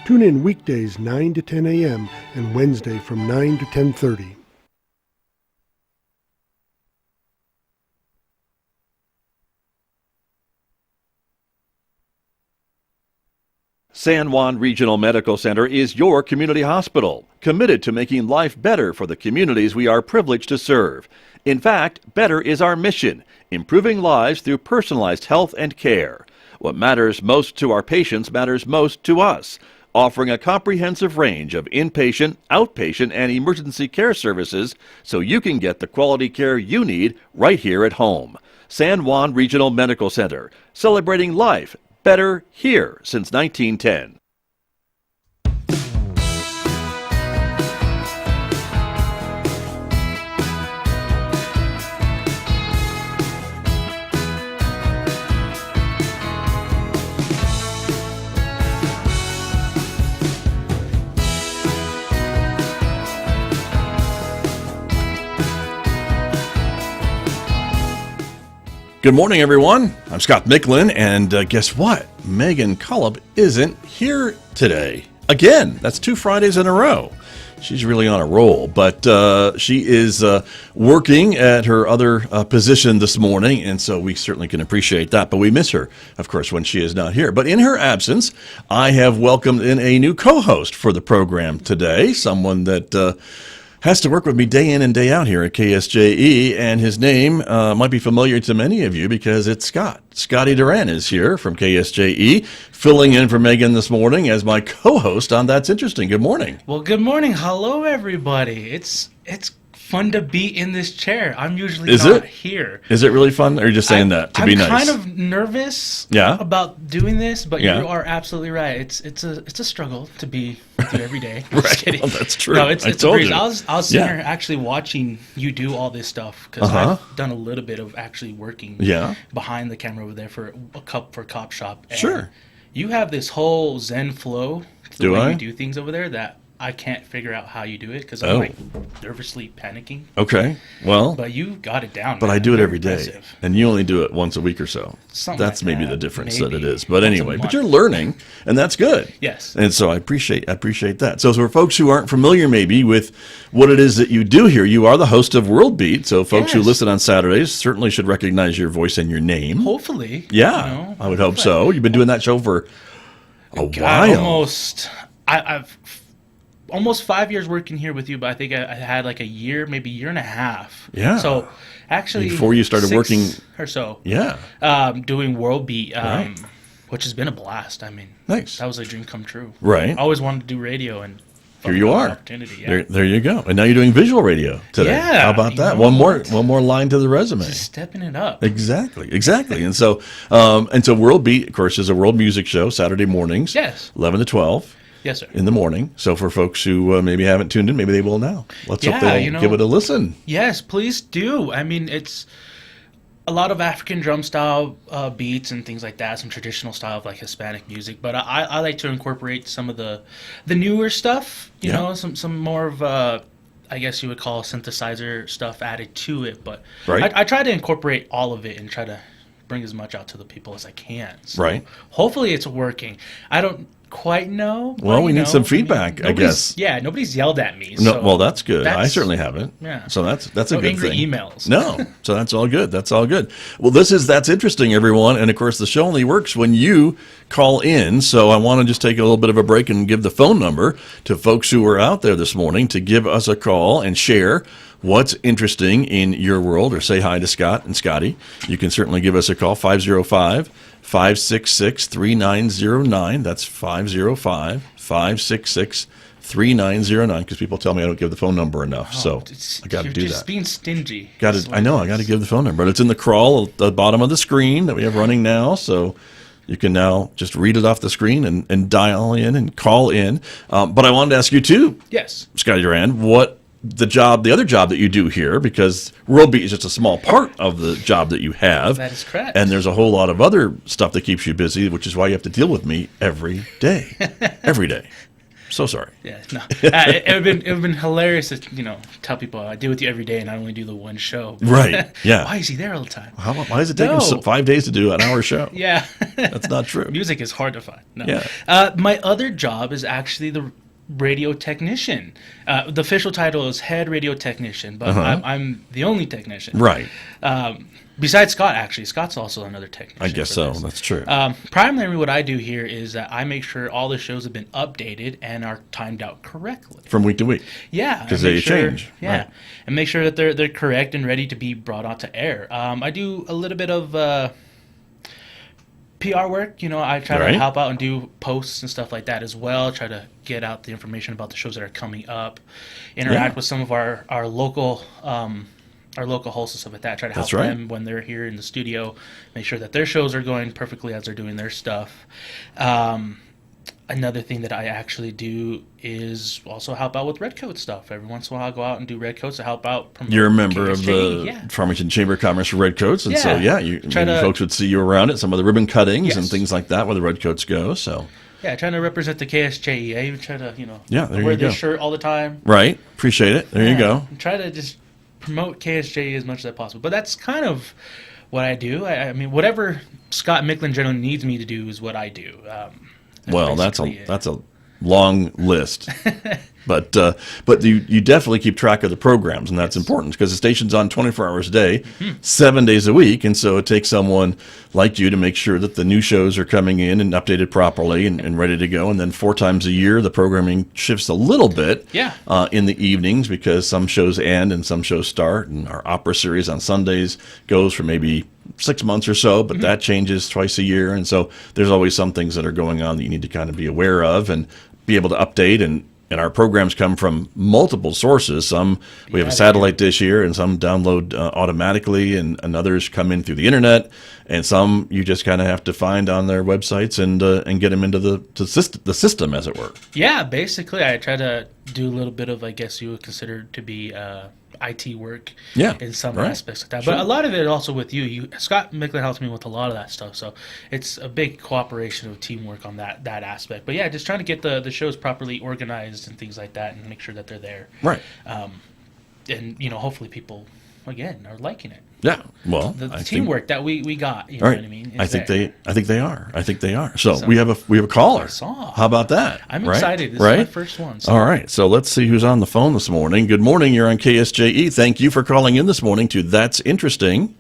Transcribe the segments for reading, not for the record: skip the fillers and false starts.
Tune in weekdays 9 to 10 a.m. and Wednesday from 9 to 10:30. San Juan Regional Medical Center is your community hospital, committed to making life better for the communities we are privileged to serve. In fact, better is our mission, improving lives through personalized health and care. What matters most to our patients matters most to us, offering a comprehensive range of inpatient, outpatient, and emergency care services so you can get the quality care you need right here at home. San Juan Regional Medical Center, celebrating life better here since 1910. Good morning, everyone. I'm Scott Michlin, and guess what? Megan Cullop isn't here today. Again, that's 2 Fridays in a row. She's really on a roll, but she is working at her other position this morning, and so we certainly can appreciate that. But we miss her, of course, when she is not here. But in her absence, I have welcomed in a new co-host for the program today, someone that has to work with me day in and day out here at KSJE, and his name might be familiar to many of you because it's Scott. Scotty Duran is here from KSJE, filling in for Megan this morning as my co-host on That's Interesting. Good morning. Well, good morning. Hello, everybody. It's fun to be in this chair. I'm usually not here. Is it really fun, or are you just saying that to be nice? I'm kind of nervous about doing this, but you are absolutely right. It's a struggle to be with you every day. Right. Just kidding. Well, that's true. No, it's I a told breeze. you. I was sitting here actually watching you do all this stuff because I've done a little bit of actually working behind the camera over there for Cop Shop. And sure. You have this whole Zen flow to the way you do things over there that I can't figure out how you do it because I'm like nervously panicking. Okay, well, but you got it down. But man. I do it every impressive. day, and you only do it once a week or so. Something that's like maybe that. the difference Maybe. that it is. But anyway, Once but a you're month. learning, and that's good. Yes. And so I appreciate that. So for folks who aren't familiar maybe with what it is that you do here, you are the host of World Beat. So folks who listen on Saturdays certainly should recognize your voice and your name. Hopefully. Yeah, I would hope so. You've been doing that show for a while. I've almost 5 years working here with you, but I think I had like a year, maybe a year and a half. Yeah. So actually, before you started 6 working or so. Yeah. Doing World Beat, Right. which has been a blast. I mean, nice. That was a dream come true. Right. I always wanted to do radio, and here you are. Opportunity. Yeah. There you go. And now you're doing visual radio today. Yeah. How about that? One One more line to the resume. Just stepping it up. Exactly. And so World Beat, of course, is a world music show Saturday mornings. Yes. 11 to 12. Yes, sir. In the morning. So for folks who maybe haven't tuned in, maybe they will now. Let's hope they'll give it a listen. Yes, please do. I mean, it's a lot of African drum style beats and things like that, some traditional style of like Hispanic music. But I like to incorporate some of the newer stuff, you know, some more of I guess you would call synthesizer stuff added to it. But I try to incorporate all of it and try to bring as much out to the people as I can. So right. Hopefully it's working. I don't quite know. Well, we need some feedback, I guess. Yeah, nobody's yelled at me. No, So well, that's good. I certainly haven't. Yeah. So that's a good angry thing. emails. No. So that's all good. That's all good. Well, That's Interesting, everyone. And of course, the show only works when you call in. So I want to just take a little bit of a break and give the phone number to folks who are out there this morning to give us a call and share what's interesting in your world, or say hi to Scott and Scotty. You can certainly give us a call, 505-566-3909. That's 505-566-3909, because people tell me I don't give the phone number enough. So I got to do that. You're just being stingy. I know, I got to give the phone number. But it's in the crawl at the bottom of the screen that we have running now. So you can now just read it off the screen and dial in and call in. But I wanted to ask you too, yes, Scotty Duran, what the other job that you do here, because World Beat is just a small part of the job that you have. That is correct. And there's a whole lot of other stuff that keeps you busy, which is why you have to deal with me every day. Every day. So sorry. Yeah, no. It would have been hilarious to tell people I deal with you every day and I only do the one show. Right. Yeah. Why is he there all the time? Why is it taking him 5 days to do an hour show? Yeah. That's not true. Music is hard to find. No. Yeah. My other job is actually the radio technician. The official title is head radio technician, but I'm the only technician. Right. Besides Scott, actually. Scott's also another technician. I guess so. That's true. Primarily what I do here is that I make sure all the shows have been updated and are timed out correctly. From week to week. Yeah. Because they change. Yeah. Right. And make sure that they're correct and ready to be brought out to air. I do a little bit of PR work. I try to help out and do posts and stuff like that as well. Try to get out the information about the shows that are coming up. Interact with some of our local hosts and stuff like that. Try to help them when they're here in the studio. Make sure that their shows are going perfectly as they're doing their stuff. Another thing that I actually do is also help out with Redcoat stuff. Every once in a while, I'll go out and do Redcoats to help out. You're a member of the Farmington Chamber of Commerce for Redcoats, and so folks would see you around at some of the ribbon cuttings and things like that where the Redcoats go. So trying to represent the KSJE. I even try to wear this shirt all the time. Right, appreciate it. There you go. Try to just promote KSJE as much as I possible. But that's kind of what I do. I mean, whatever Scott Michlin generally needs me to do is what I do. Well, that's a long list, but you definitely keep track of the programs, and that's important because the station's on 24 hours a day, 7 days a week, and so it takes someone like you to make sure that the new shows are coming in and updated properly and ready to go. And then 4 times a year, the programming shifts a little bit in the evenings because some shows end and some shows start, and our opera series on Sundays goes for maybe 6 months or so, but that changes twice a year. And so there's always some things that are going on that you need to kind of be aware of and be able to update. And our programs come from multiple sources. Some we have a satellite dish here, and some download automatically, and others come in through the internet, and some you just kind of have to find on their websites and get them into the system, as it were. Yeah, basically, I try to do a little bit of, I guess you would consider to be IT work in some aspects of that. But a lot of it also with you. Scott Michlin helps me with a lot of that stuff. So it's a big cooperation of teamwork on that aspect. But just trying to get the shows properly organized and things like that and make sure that they're there. Right. And, hopefully people, again, are liking it. Yeah, well, the teamwork that we got, you know what I mean? I think they are. So we have a caller. How about that? I'm excited. This is my first one. So. All right, so let's see who's on the phone this morning. Good morning. You're on KSJE. Thank you for calling in this morning to That's Interesting.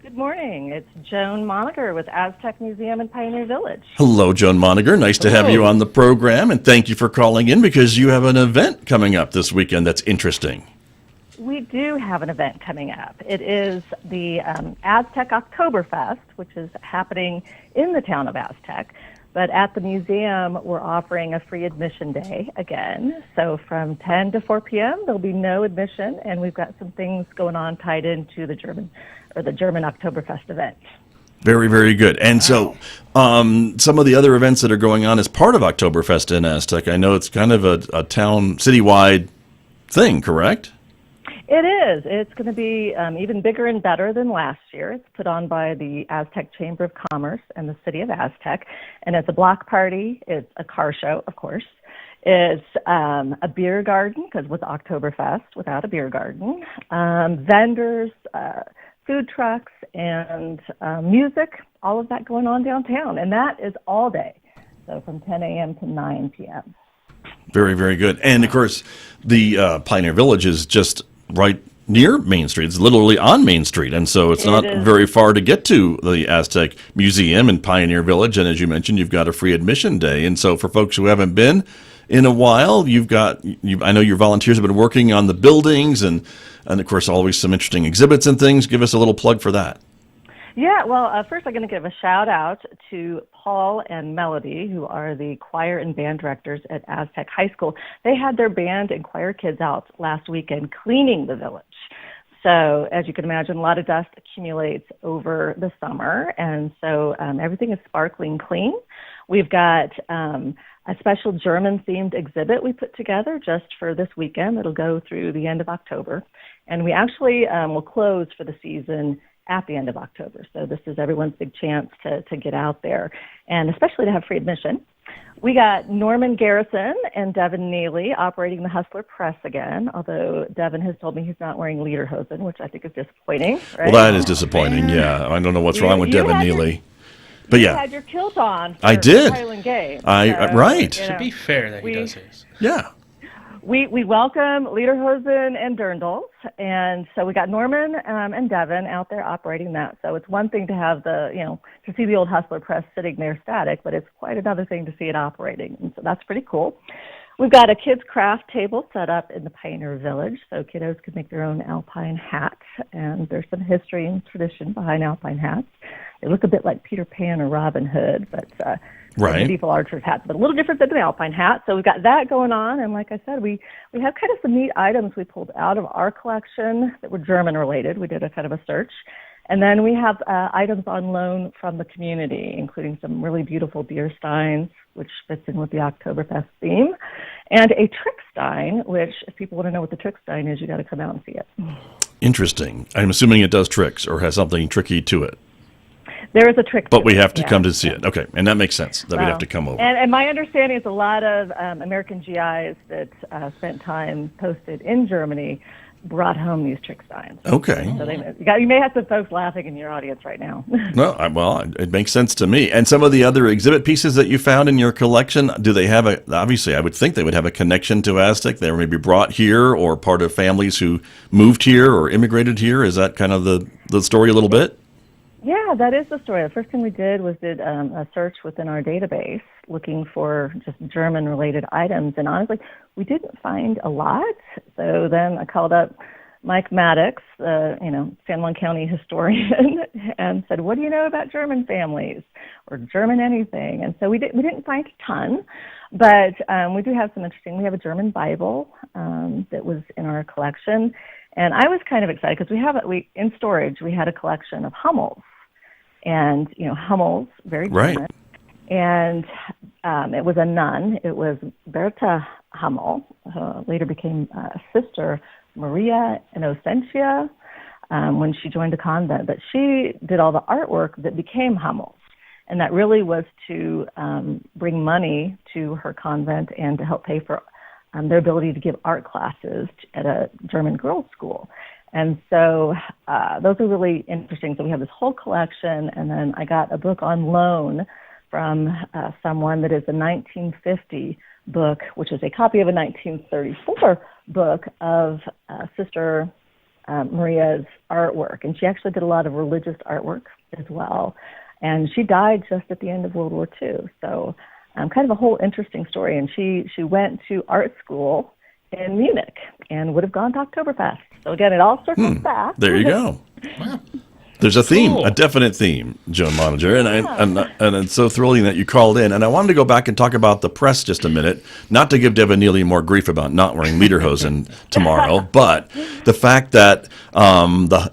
Good morning. It's Joan Moniger with Aztec Museum in Pioneer Village. Hello, Joan Moniger. Nice to have you on the program, and thank you for calling in because you have an event coming up this weekend that's interesting. We do have an event coming up. It is the Aztec Oktoberfest, which is happening in the town of Aztec. But at the museum, we're offering a free admission day again. So from 10 to 4 p.m., there'll be no admission, and we've got some things going on tied into the German Oktoberfest event. Very, very good. And so some of the other events that are going on as part of Oktoberfest in Aztec, I know it's kind of a town, citywide thing, correct? It is. It's going to be even bigger and better than last year. It's put on by the Aztec Chamber of Commerce and the city of Aztec. And it's a block party. It's a car show, of course. It's a beer garden, because with Oktoberfest, without a beer garden, vendors, food trucks, and music, all of that going on downtown. And that is all day, so from 10 a.m. to 9 p.m. Very, very good. And, of course, the Pioneer Village is just right near Main Street. It's literally on Main Street, and so it's not very far to get to the Aztec Museum in Pioneer Village. And as you mentioned, you've got a free admission day. And so for folks who haven't been in a while, I know your volunteers have been working on the buildings and of course, always some interesting exhibits and things. Give us a little plug for that. Yeah, well, first I'm going to give a shout out to Paul and Melody, who are the choir and band directors at Aztec High School. They had their band and choir kids out last weekend cleaning the village. So as you can imagine, a lot of dust accumulates over the summer, and so everything is sparkling clean. We've got a special German-themed exhibit we put together just for this weekend. It'll go through the end of October, and we actually will close for the season at the end of October. So this is everyone's big chance to get out there, and especially to have free admission. We got Norman Garrison and Devin Neely operating the Hustler Press again, although Devin has told me he's not wearing lederhosen, which I think is disappointing. Right? Well, that is disappointing, yeah. I don't know what's wrong with Devin Neely. But you yeah, had your kilt on. I did. Highland Games. Right. To be fair, that he does his. Yeah. We welcome Lederhosen and Dirndls, and so we got Norman and Devin out there operating that. So it's one thing to have to see the old Hustler Press sitting there static, but it's quite another thing to see it operating, and so that's pretty cool. We've got a kids' craft table set up in the Pioneer Village, so kiddos can make their own alpine hats, and there's some history and tradition behind alpine hats. They look a bit like Peter Pan or Robin Hood, but right. medieval archers' hats, but a little different than the alpine hat. So we've got that going on, and like I said, we have kind of some neat items we pulled out of our collection that were German-related. We did a kind of a search. And then we have items on loan from the community, including some really beautiful beer steins, which fits in with the Oktoberfest theme, and a Trickstein, which, if people want to know what the Trickstein is, you got to come out and see it. Interesting. I'm assuming it does tricks or has something tricky to it. There is a trick. But we have to come to see it. Okay, and that makes sense that we'd have to come over. And my understanding is a lot of American GIs that spent time posted in Germany brought home these Tricksteins. Okay. So you may have some folks laughing in your audience right now. No, it makes sense to me. And some of the other exhibit pieces that you found in your collection, do they have obviously I would think they would have a connection to Aztec. They were maybe brought here or part of families who moved here or immigrated here. Is that kind of the story a little bit? Yeah, that is the story. The first thing we did was a search within our database looking for just German-related items, and honestly, we didn't find a lot. So then I called up Mike Maddox, San Juan County historian, and said, "What do you know about German families or German anything?" And so we didn't find a ton, but we do have some interesting. We have a German Bible that was in our collection, and I was kind of excited because in storage we had a collection of Hummels. And, Hummels, very German. Right. And it was a nun. It was Bertha Hummel, later became Sister Maria Innocentia when she joined the convent. But she did all the artwork that became Hummels. And that really was to bring money to her convent and to help pay for their ability to give art classes at a German girls' school. And so those are really interesting. So we have this whole collection, and then I got a book on loan from someone that is a 1950 book, which is a copy of a 1934 book of Sister Maria's artwork. And she actually did a lot of religious artwork as well. And she died just at the end of World War II. So kind of a whole interesting story. And she went to art school in Munich and would have gone to Oktoberfest. So again, it all circles back. There you go. Wow. There's a theme, a definite theme, Joan Moninger, and it's so thrilling that you called in. And I wanted to go back and talk about the press just a minute, not to give Devin Neely more grief about not wearing lederhosen tomorrow, but the fact that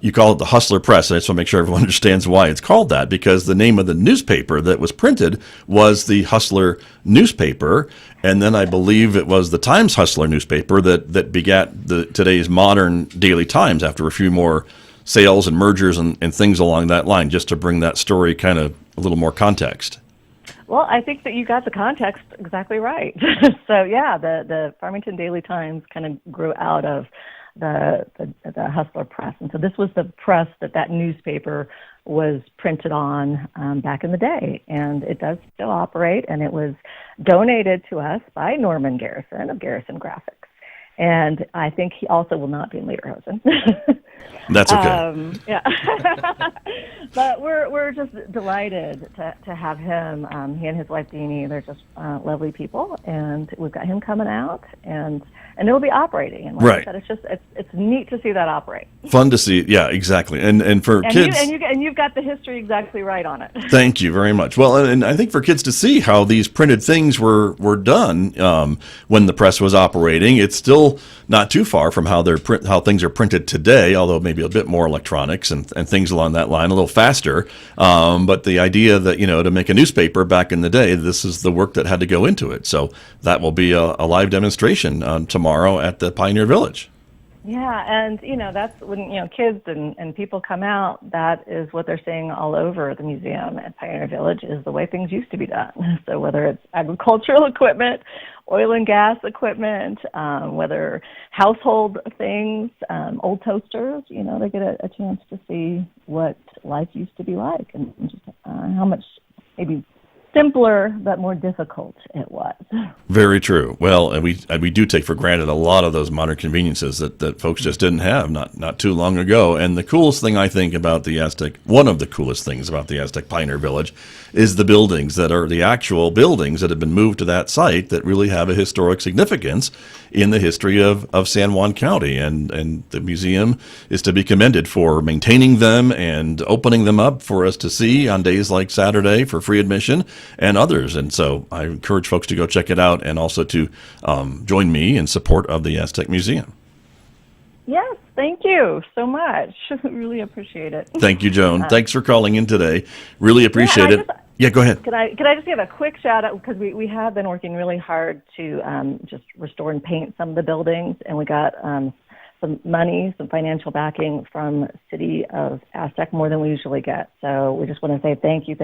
you call it the Hustler Press. And I just want to make sure everyone understands why it's called that, because the name of the newspaper that was printed was the Hustler newspaper, and then I believe it was the Times Hustler newspaper that begat today's modern Daily Times after a few more sales and mergers and things along that line, just to bring that story kind of a little more context. Well, I think that you got the context exactly right. So yeah, the Farmington Daily Times kind of grew out of the Hustler Press, and so this was the press that newspaper was printed on back in the day, and it does still operate, and it was donated to us by Norman Garrison of Garrison Graphics. And I think he also will not be in lederhosen. That's okay. Yeah. But we're just delighted to have him. He and his wife Deanie, they're just lovely people, and we've got him coming out, and it'll be operating. And like I said, it's neat to see that operate. Fun to see, yeah, exactly. And for kids, you've got the history exactly right on it. Thank you very much. Well, and I think for kids to see how these printed things were done when the press was operating, it's still not too far from how things are printed today, although maybe a bit more electronics and things along that line, a little faster. But the idea that, to make a newspaper back in the day, this is the work that had to go into it. So that will be a live demonstration tomorrow at the Pioneer Village. Yeah, and that's when kids and people come out. That is what they're seeing all over the museum at Pioneer Village is the way things used to be done. So whether it's agricultural equipment, oil and gas equipment, whether household things, old toasters, they get a chance to see what life used to be like and just how much maybe simpler but more difficult it was. Very true. Well, and we do take for granted a lot of those modern conveniences that folks just didn't have not too long ago. And the coolest thing I think about the Aztec, one of the coolest things about the Aztec Pioneer Village, is the buildings that are the actual buildings that have been moved to that site that really have a historic significance in the history of San Juan County. And the museum is to be commended for maintaining them and opening them up for us to see on days like Saturday for free admission and others. And so I encourage folks to go check it out and also to join me in support of the Aztec Museum. Yes, thank you so much. Really appreciate it. Thank you, Joan. Thanks for calling in today. Really appreciate it. Yeah, go ahead. Could I just give a quick shout out because we have been working really hard to just restore and paint some of the buildings, and we got some money, some financial backing from City of Aztec, more than we usually get. So we just want to say thank you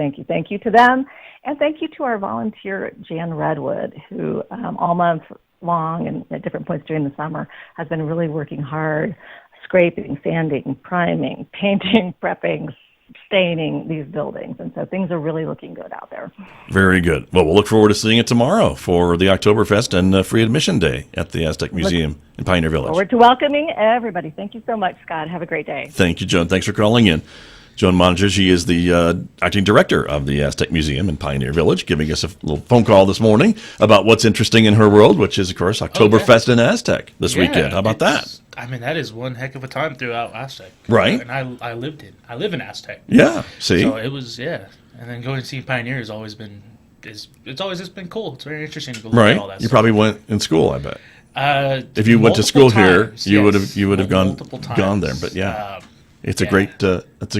to them, and thank you to our volunteer Jan Redwood, who all month long and at different points during the summer has been really working hard, scraping, sanding, priming, painting, prepping, staining these buildings. And so things are really looking good out there. Very good. Well, we'll look forward to seeing it tomorrow for the Oktoberfest and free admission day at the Aztec Museum in Pioneer Village. Forward to welcoming everybody. Thank you so much, Scott. Have a great day. Thank you, Joan. Thanks for calling in. Joan Moninger, she is the acting director of the Aztec Museum in Pioneer Village, giving us a little phone call this morning about what's interesting in her world, which is, of course, Oktoberfest in Aztec this weekend. How about that? I mean, that is one heck of a time throughout Aztec. Right. And I live in Aztec. Yeah, see? So it was, And then going to see Pioneer has always been, it's always just been cool. It's very interesting to go look at all that You stuff. probably went in school, I bet. If you went to school times, here, you would have gone there. But it's a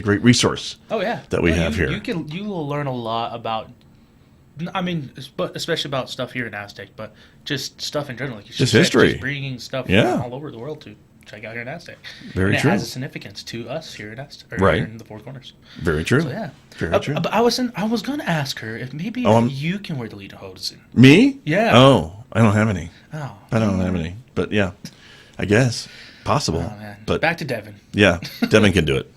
great resource. Oh yeah, that we have here. You will learn a lot about. I mean, especially about stuff here in Aztec, but just stuff in general. Like just history. Just bringing stuff from all over the world to check out here in Aztec. Very true. It has a significance to us here in Aztec, here in the Four Corners. Very true. So, Very true. But I was going to ask her if maybe you can wear the lederhosen. Me? Yeah. Oh, I don't have any. Oh. I don't have any. But yeah, I guess possible. Oh, man. But back to Devin. Yeah, Devin can do it.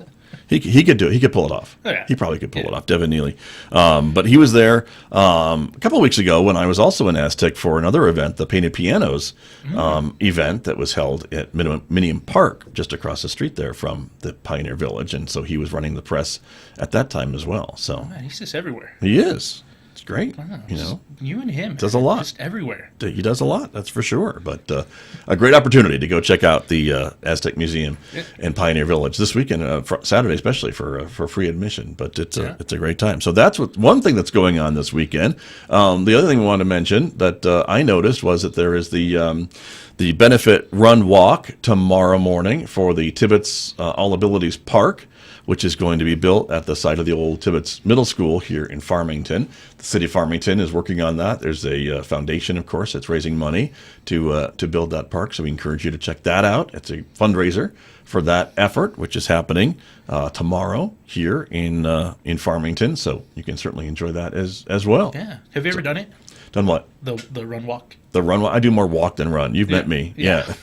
He could do it. He could pull it off. Oh, yeah. He probably could pull it off, Devin Neely. But he was there a couple of weeks ago when I was also in Aztec for another event, the Painted Pianos event that was held at Minium Park, just across the street there from the Pioneer Village. And so he was running the press at that time as well. So Man, he's just everywhere. He is. It's great. Wow, you and him does a lot. Just everywhere. He does a lot, that's for sure. But a great opportunity to go check out the Aztec Museum in Pioneer Village this weekend, Saturday especially for free admission. But it's a great time. So that's one thing that's going on this weekend. The other thing we wanted to mention that I noticed was that there is the benefit run walk tomorrow morning for the Tibbetts All Abilities Park, which is going to be built at the site of the old Tibbetts Middle School here in Farmington. The city of Farmington is working on that. There's a foundation, of course, that's raising money to build that park, so we encourage you to check that out. It's a fundraiser for that effort, which is happening tomorrow here in Farmington, so you can certainly enjoy that as well. Yeah. Have you ever done it? Done what? The run walk? The run walk? I do more walk than run. You've met me. Yeah.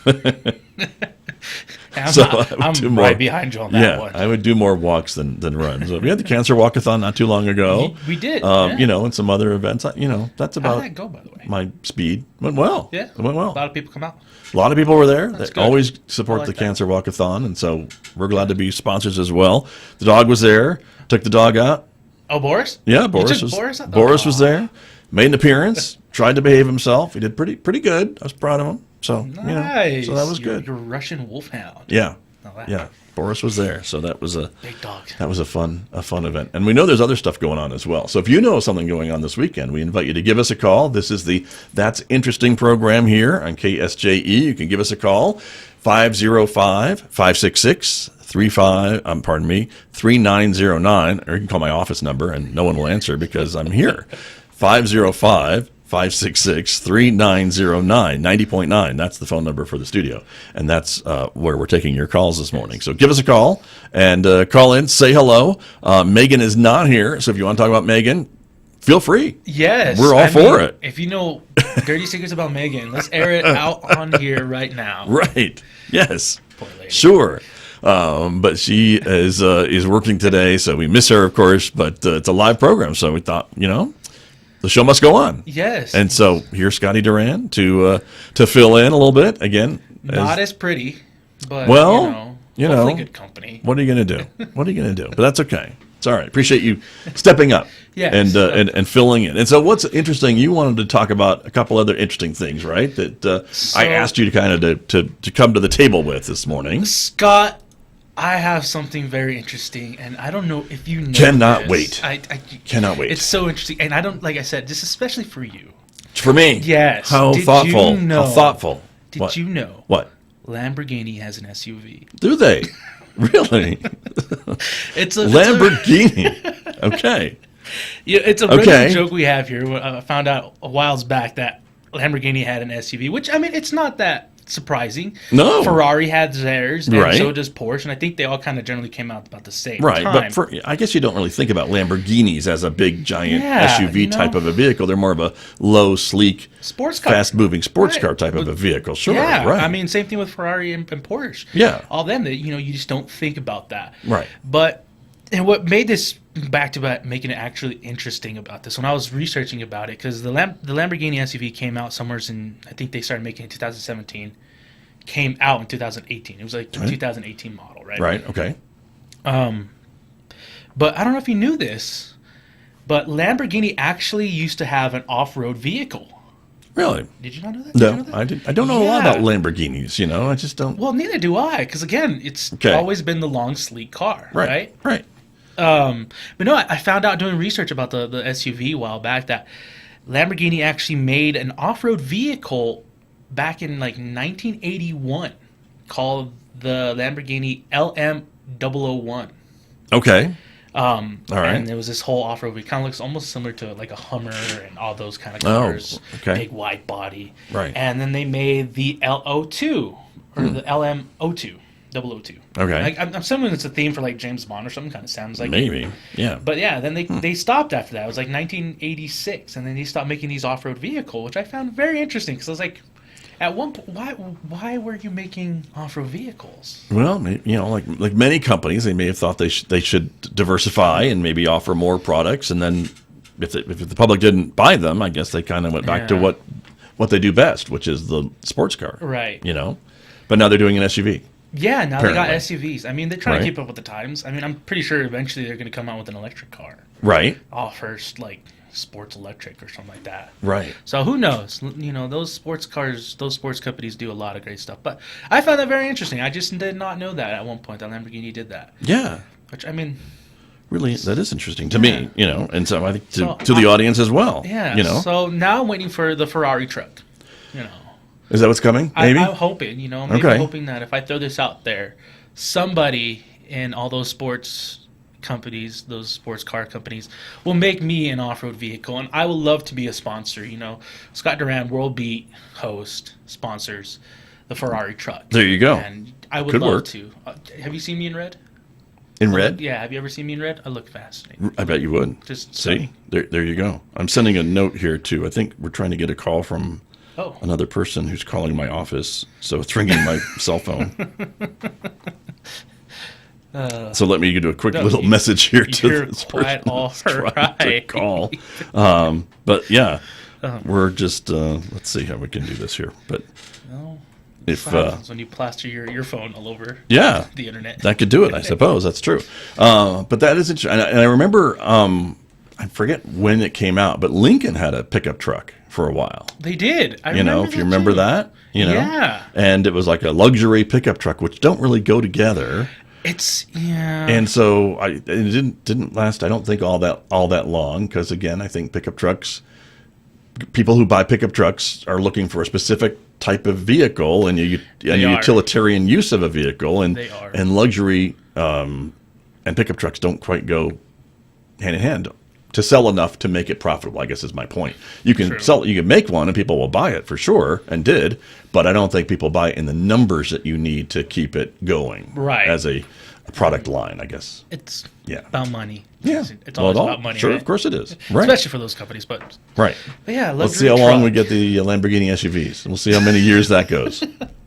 I'm right behind you on that one. I would do more walks than runs. So we had the Cancer Walkathon not too long ago. We did. And some other events. That's about How did that go, by the way? my speed. Went well. Yeah. It went well. A lot of people come out. A lot of people were there. They good. always support the Cancer Walkathon, and so we're glad to be sponsors as well. The dog was there. Took the dog out. Oh, Boris? Yeah, Boris was there. Made an appearance. Tried to behave himself. He did pretty good. I was proud of him. So nice. So that was good. You're Russian wolfhound. Yeah. Yeah. Boris was there, so that was a big dog. That was a fun event, and we know there's other stuff going on as well. So if you know something going on this weekend, we invite you to give us a call. This is the That's Interesting program here on KSJE. You can give us a call 505-566-3909, or you can call my office number, and no one will answer because I'm here. 505 566-3909, 90.9. That's the phone number for the studio. And that's where we're taking your calls this morning. So give us a call and call in, say hello. Megan is not here, so if you want to talk about Megan, feel free. Yes. We're all for it. If you know dirty secrets about Megan, let's air it out on here right now. Right. Yes. Poor lady. Sure. But she is working today, so we miss her, of course, but it's a live program, so we thought, the show must go on. Yes. And so here's Scotty Duran to fill in a little bit again. Not as pretty, but hopefully good company. What are you going to do? What are you going to do? But that's okay. It's all right. Appreciate you stepping up. Yes. And filling in. And so what's interesting, you wanted to talk about a couple other interesting things, right? That I asked you to kind of to come to the table with this morning. Scott, I have something very interesting, and I don't know if you know Cannot this. wait. I Cannot wait. It's so interesting, and I don't, like I said, this is especially for you. For me? Yes. How Did thoughtful. you know- How thoughtful. Did What? you know What? Lamborghini has an SUV? Do they? Really? It's a Lamborghini. Okay. Yeah, it's a Okay. running joke we have here. I found out a while back that Lamborghini had an SUV, which, I mean, it's not that surprising. No. Ferrari had theirs, and Right. so does Porsche, and I think they all kind of generally came out about the same Right, time. but I guess you don't really think about Lamborghinis as a big, giant Yeah, SUV type of a vehicle. They're more of a low, sleek, Sports car. fast-moving sports Right. car type of a vehicle. Sure, Yeah, right. I mean, same thing with Ferrari and Porsche. Yeah. All them that, you just don't think about that. Right. But, and what made this back-to-back, making it actually interesting about this, when I was researching about it, because the Lamborghini SUV came out somewhere in, I think they started making it in 2017, came out in 2018. It was like a 2018 model, right? Right, okay. But I don't know if you knew this, but Lamborghini actually used to have an off-road vehicle. Really? Did you not know that? Did you know No, that? I didn't. I don't know a lot Yeah. about Lamborghinis, I just don't. Well, neither do I, because again, it's Okay. always been the long, sleek car, right? Right. But no, I found out doing research about the SUV a while back that Lamborghini actually made an off-road vehicle back in like 1981 called the Lamborghini LM001. Okay. All right. And there was this whole off-road. It kind of looks almost similar to like a Hummer and all those kind of Oh, cars. okay. Big wide body. Right. And then they made the LO2 or the LM02, 002. Okay. I'm assuming it's a theme for like James Bond or something. Kind of sounds like. Maybe. Yeah. But yeah, then they stopped after that. It was like 1986, and then they stopped making these off-road vehicles, which I found very interesting because I was like, at one point, why were you making off-road vehicles? Well, like many companies, they may have thought they should diversify and maybe offer more products, and then if the public didn't buy them, I guess they kind of went back to Yeah. what they do best, which is the sports car. Right. But now they're doing an SUV. Yeah, now they got Apparently. SUVs. I mean, they're trying Right. to keep up with the times. I mean, I'm pretty sure eventually they're going to come out with an electric car. Right. First, like sports electric or something like that. Right. So who knows? Those sports cars, those sports companies do a lot of great stuff. But I found that very interesting. I just did not know that at one point that Lamborghini did that. Yeah. Which, I mean, Really, that is interesting to me, and so I think So to the audience as well. yeah. So now I'm waiting for the Ferrari truck. Is that what's coming? Maybe? I'm hoping, maybe Okay. hoping that if I throw this out there, somebody in all those sports companies, those sports car companies, will make me an off-road vehicle, and I would love to be a sponsor. Scott Duran, World Beat host, sponsors the Ferrari truck. There you go. And I would Could love work. to. Have you seen me in red? In red? Yeah, have you ever seen me in red? I look fascinating. I bet you would. Just See? There you go. I'm sending a note here, too. I think we're trying to get a call from Oh, another person who's calling my office, so it's ringing my cell phone. So let me do a quick little message here to you're this quite person all who's trying to right. call. But yeah, we're just let's see how we can do this here. But no. if What happens when you plaster your phone all over yeah, the internet? that could do it. I suppose that's true. But that is interesting. And I remember I forget when it came out, but Lincoln had a pickup truck for a while. They did. If you remember too. that, Yeah. and it was like a luxury pickup truck, which don't really go together. Yeah. And so it didn't last. I don't think all that long, because again, I think pickup trucks, people who buy pickup trucks are looking for a specific type of vehicle and a utilitarian use of a vehicle, and They are. and luxury and pickup trucks don't quite go hand in hand to sell enough to make it profitable, I guess is my point. You can True. you can make one and people will buy it for sure, and did, but I don't think people buy it in the numbers that you need to keep it going. Right. As a product line, I guess. It's Yeah. about money. Yeah. It's always about money, Sure, right? of course it is. Right. Especially for those companies, but yeah, Let's see how long we get the Lamborghini SUVs. We'll see how many years that goes.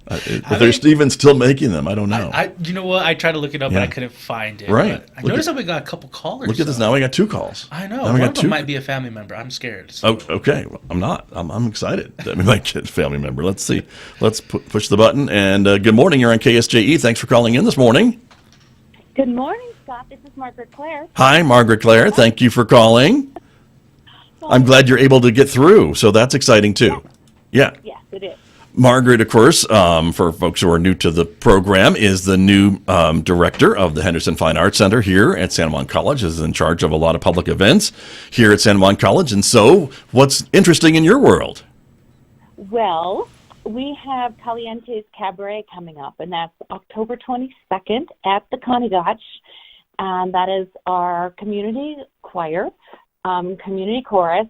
If they're even still making them, I don't know. You know what? I tried to look it up, Yeah. but I couldn't find it. Right. But I noticed that we got a couple callers. Look at this. Now we got 2 calls. I know. Now we One got of them 2. might be a family member. I'm scared. So. Oh, okay. Well, I'm not. I'm excited that we might get a family member. Let's see. Let's push the button. And good morning. You're on KSJE. Thanks for calling in this morning. Good morning, Scott. This is Margaret Claire. Hi, Margaret Claire. Thank you for calling. I'm glad you're able to get through. So that's exciting too. Yeah. Yes, it is. Margaret, of course, for folks who are new to the program, is the new director of the Henderson Fine Arts Center here at San Juan College, is in charge of a lot of public events here at San Juan College. And so what's interesting in your world? Well, we have Caliente's Cabaret coming up, and that's October 22nd at the Conigach. And that is our community choir, community chorus.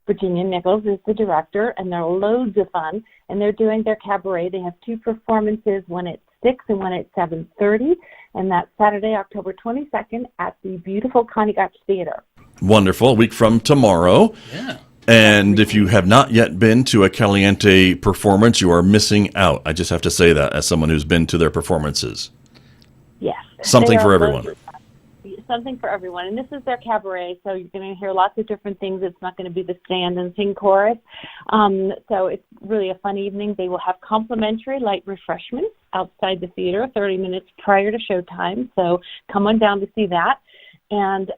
Virginia Nichols is the director, and they're loads of fun. And they're doing their cabaret. They have 2 performances, one at 6 and one at 7:30. And that's Saturday, October 22nd at the beautiful Conigach Theater. Wonderful. A week from tomorrow. Yeah. And if you have not yet been to a Caliente performance, you are missing out. I just have to say that as someone who's been to their performances. Yes. Something They for are everyone. loads of fun. Something for everyone. And this is their cabaret, so you're going to hear lots of different things. It's not going to be the stand and sing chorus. So it's really a fun evening. They will have complimentary light refreshments outside the theater 30 minutes prior to showtime. So come on down to see that. And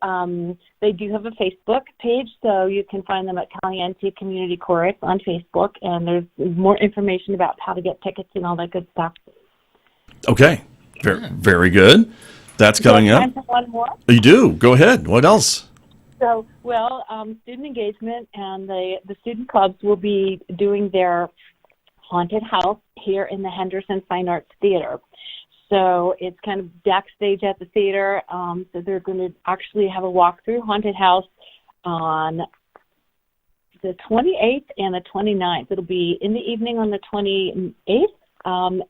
they do have a Facebook page, so you can find them at Caliente Community Chorus on Facebook. And there's more information about how to get tickets and all that good stuff. Okay. Very good. That's coming up. Time for one more. You do. Go ahead. What else? So, well, student engagement and the student clubs will be doing their haunted house here in the Henderson Fine Arts Theater. So it's kind of backstage at the theater. So they're going to actually have a walkthrough haunted house on the 28th and the 29th. It'll be in the evening on the 28th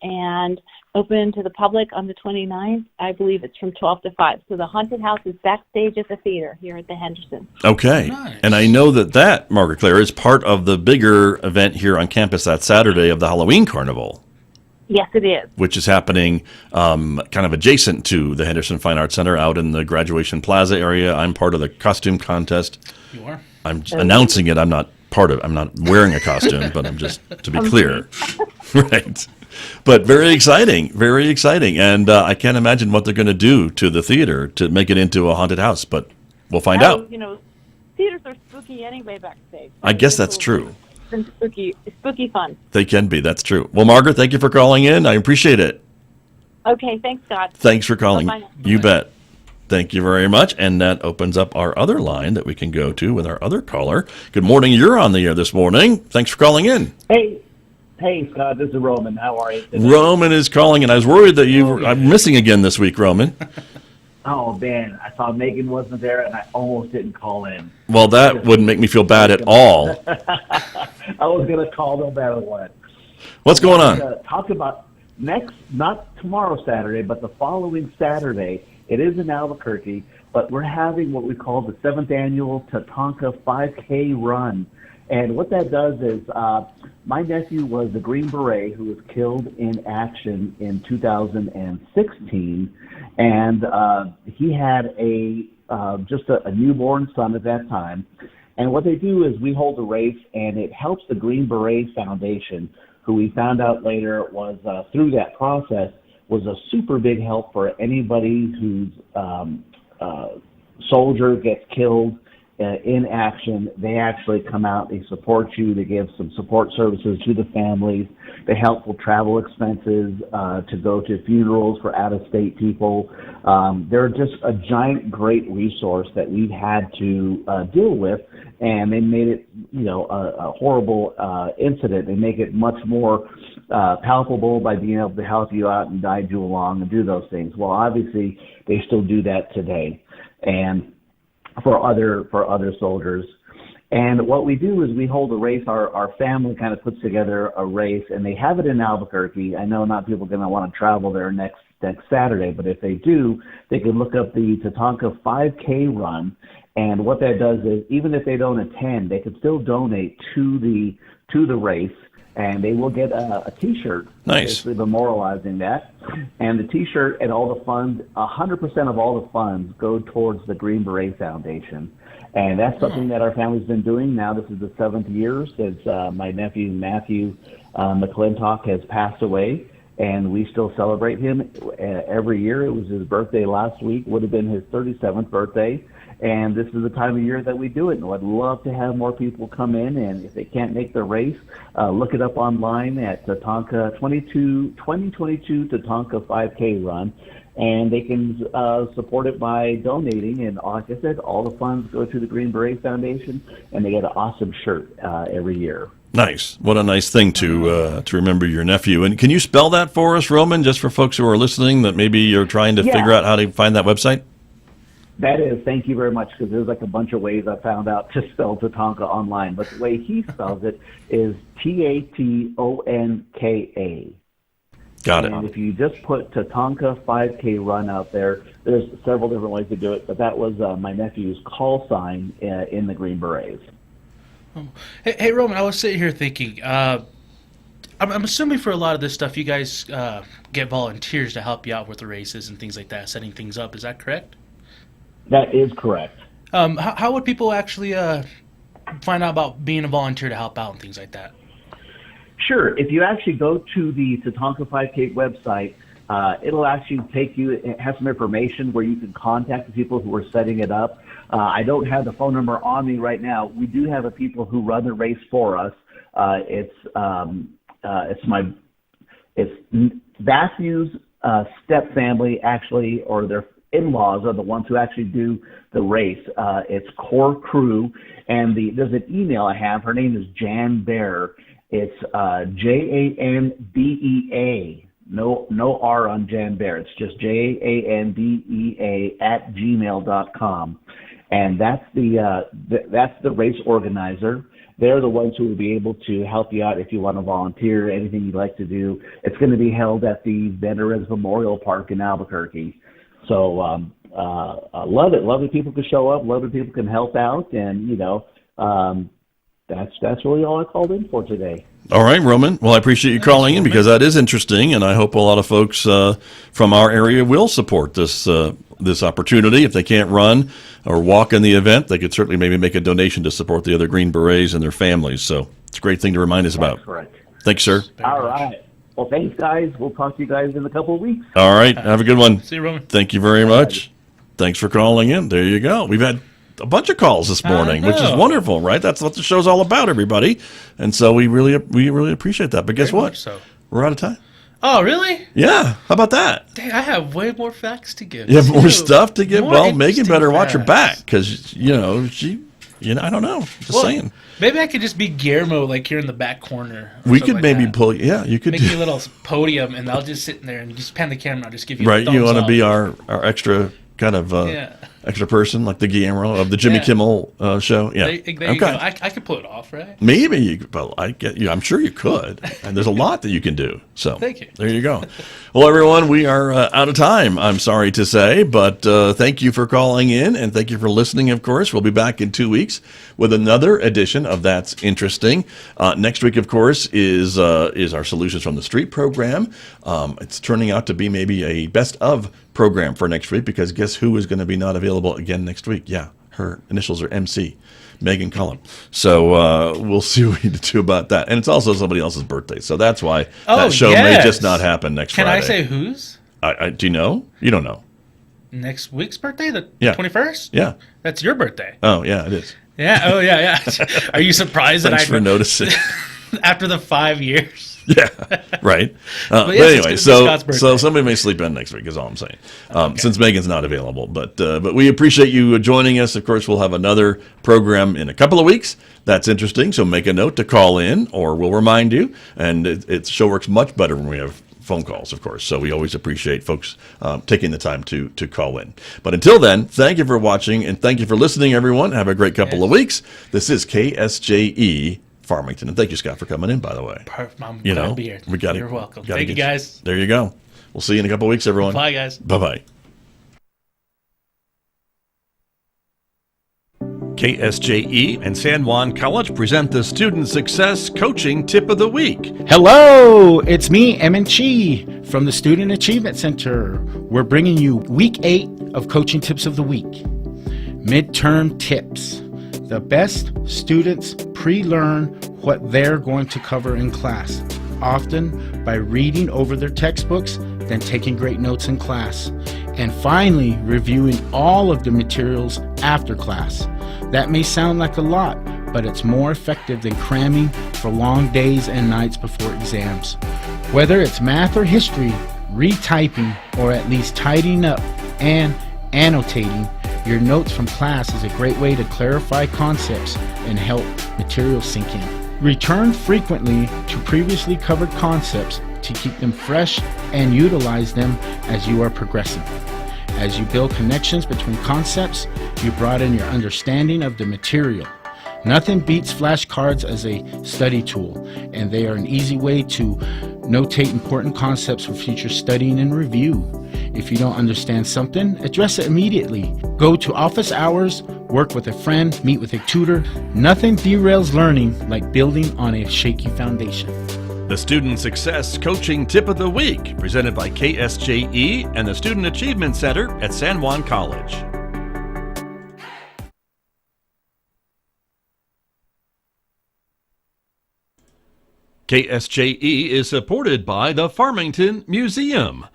and open to the public on the 29th. I believe it's from 12 to 5. So the haunted house is backstage at the theater here at the Henderson. Okay. Nice. And I know that, Margaret Claire, is part of the bigger event here on campus that Saturday of the Halloween Carnival, Yes, it is. which is happening kind of adjacent to the Henderson Fine Arts Center out in the Graduation Plaza area. I'm part of the costume contest. You are? I'm announcing it. I'm not wearing a costume, but I'm just, to be clear. Right. But very exciting. And I can't imagine what they're going to do to the theater to make it into a haunted house, but we'll find out. You know, theaters are spooky anyway backstage. I guess that's true. Spooky fun. They can be. That's true. Well, Margaret, thank you for calling in. I appreciate it. Okay, thanks, Scott. Thanks for calling. Bye-bye now. You bet. Thank you very much. And that opens up our other line that we can go to with our other caller. Good morning. You're on the air this morning. Thanks for calling in. Hey, Scott, this is Roman. How are you today? Roman is calling, and I was worried that I'm missing again this week, Roman. Oh, man, I saw Megan wasn't there, and I almost didn't call in. Well, that wouldn't make me feel bad at all. I was going to call no matter what. What's going on? Talk about not tomorrow Saturday, but the following Saturday. It is in Albuquerque, but we're having what we call the 7th annual Tatanka 5K run. And what that does is my nephew was the Green Beret who was killed in action in 2016, and he had just a newborn son at that time. And what they do is we hold a race, and it helps the Green Beret Foundation, who we found out later was through that process was a super big help for anybody whose soldier gets killed in action. They actually come out, they support you, they give some support services to the families, they help with travel expenses to go to funerals for out-of-state people. They're just a giant, great resource that we've had to deal with, and they made it, a horrible incident. They make it much more palpable by being able to help you out and guide you along and do those things. Well, obviously, they still do that today. And for other soldiers. And what we do is we hold a race. Our family kind of puts together a race, and they have it in Albuquerque. I know not people are going to want to travel there next Saturday, but if they do, they can look up the Tatanka 5K run. And what that does is, even if they don't attend, they can still donate to the race, and they will get a T-shirt, nice, basically memorializing that. And the T-shirt and all the funds, 100% of all the funds go towards the Green Beret Foundation. And that's something that our family's been doing. Now this is the 7th year since my nephew Matthew McClintock has passed away, and we still celebrate him every year. It was his birthday last week, would have been his 37th birthday, and this is the time of year that we do it. And I'd love to have more people come in, and if they can't make the race, look it up online at Tatanka 2022 Tatanka 5K Run. And they can support it by donating. And like I said, all the funds go to the Green Beret Foundation, and they get an awesome shirt every year. Nice. What a nice thing to remember your nephew. And can you spell that for us, Roman, just for folks who are listening that maybe you're trying to figure out how to find that website? That is, thank you very much, because there's like a bunch of ways I found out to spell Tatanka online. But the way he spells it is Tatonka. Got it. And if you just put Tatanka 5K Run out there, there's several different ways to do it, but that was my nephew's call sign in the Green Berets. Oh. Hey, Roman, I was sitting here thinking, I'm assuming for a lot of this stuff, you guys get volunteers to help you out with the races and things like that, setting things up. Is that correct? That is correct. How would people actually find out about being a volunteer to help out and things like that? Sure. If you actually go to the Tatanka 5K website, it'll actually take you, it has some information where you can contact the people who are setting it up. I don't have the phone number on me right now. We do have the people who run the race for us. It's Matthew's step family, actually, or their in-laws are the ones who actually do the race. It's Core Crew, and there's an email I have. Her name is Jan Bear. It's JANBEA. No R on Jan Bear. It's just JANBEA @gmail.com. And that's the race organizer. They're the ones who will be able to help you out if you want to volunteer, anything you'd like to do. It's going to be held at the Veterans Memorial Park in Albuquerque. So I love it. Love that people can show up. Love that people can help out. And, that's really all I called in for today. All right, Roman. Well, I appreciate you calling in because that is interesting, and I hope a lot of folks from our area will support this opportunity. If they can't run or walk in the event, they could certainly maybe make a donation to support the other Green Berets and their families. So it's a great thing to remind us about. That's correct. Thanks, sir. All right. Well, thanks, guys. We'll talk to you guys in a couple of weeks. All right. Have a good one. See you, Roman. Thank you very much. Thanks for calling in. There you go. We've had a bunch of calls this morning, which is wonderful, right? That's what the show's all about, everybody. And so we really appreciate that. But guess what? So. We're out of time. Oh, really? Yeah. How about that? Dang, I have way more facts to give. You have more stuff to give? More Well, Megan better watch her facts. back because, she, I don't know. Just saying. Maybe I could just be Guillermo, like here in the back corner. We could like maybe that. pull, you could Make me a little podium, and I'll just sit in there and just pan the camera. I'll just give you right, a you thumbs want to up. be our extra kind of extra person, like the Guillermo of the Jimmy Kimmel show. Yeah. There you go. I could pull it off, right? Maybe you could. Well, I get you. I'm sure you could. And there's a lot that you can do. So Thank you. There you go. Well, everyone, we are out of time, I'm sorry to say, but thank you for calling in and thank you for listening. Of course, we'll be back in 2 weeks with another edition of That's Interesting. Next week, of course, is our Solutions from the Street program. It's turning out to be maybe a best of program for next week because guess who is going to be not available again next week? Yeah, her initials are MC, Megan Cullen. So we'll see what we do about that. And it's also somebody else's birthday, so that's why that show may just not happen next Friday. Can I say whose? Do you know? You don't know. Next week's birthday, the Yeah. 21st? Yeah. That's your birthday. Oh, yeah, it is. Yeah. Oh, yeah. Are you surprised Thanks that for noticing. after the 5 years? Yeah, right. But yes, anyway, it's Scott's birthday. so somebody may sleep in next week is all I'm saying, since Megan's not available. But we appreciate you joining us. Of course, we'll have another program in a couple of weeks. That's interesting. So make a note to call in, or we'll remind you. And the show works much better when we have phone calls, of course. So we always appreciate folks taking the time to call in. But until then, thank you for watching and thank you for listening, everyone. Have a great couple of weeks. This is KSJE Farmington. And thank you, Scott, for coming in, by the way. Perfect. I'm glad to be here. You're welcome. Thank you, guys. There you go. We'll see you in a couple of weeks, everyone. Bye, guys. Bye-bye. KSJE and San Juan College present the Student Success Coaching Tip of the Week. Hello, it's me, Emin Chi, from the Student Achievement Center. We're bringing you week 8 of Coaching Tips of the Week. Midterm tips. The best students pre-learn what they're going to cover in class, often by reading over their textbooks, then taking great notes in class, and finally reviewing all of the materials after class. That may sound like a lot, but it's more effective than cramming for long days and nights before exams. Whether it's math or history, retyping, or at least tidying up and annotating your notes from class is a great way to clarify concepts and help material sink in. Return frequently to previously covered concepts to keep them fresh and utilize them as you are progressing. As you build connections between concepts, you broaden your understanding of the material. Nothing beats flashcards as a study tool, and they are an easy way to notate important concepts for future studying and review. If you don't understand something, address it immediately. Go to office hours, work with a friend, meet with a tutor. Nothing derails learning like building on a shaky foundation. The Student Success Coaching Tip of the Week, presented by KSJE and the Student Achievement Center at San Juan College. KSJE is supported by the Farmington Museum.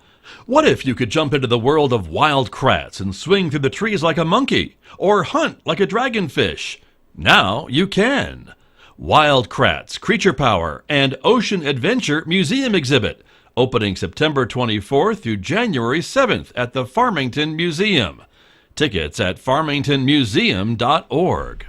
What if you could jump into the world of wild kratts and swing through the trees like a monkey, or hunt like a dragonfish? Now you can. Wild Kratts, Creature Power, and Ocean Adventure Museum Exhibit, opening September 24th through January 7th at the Farmington Museum. Tickets at farmingtonmuseum.org.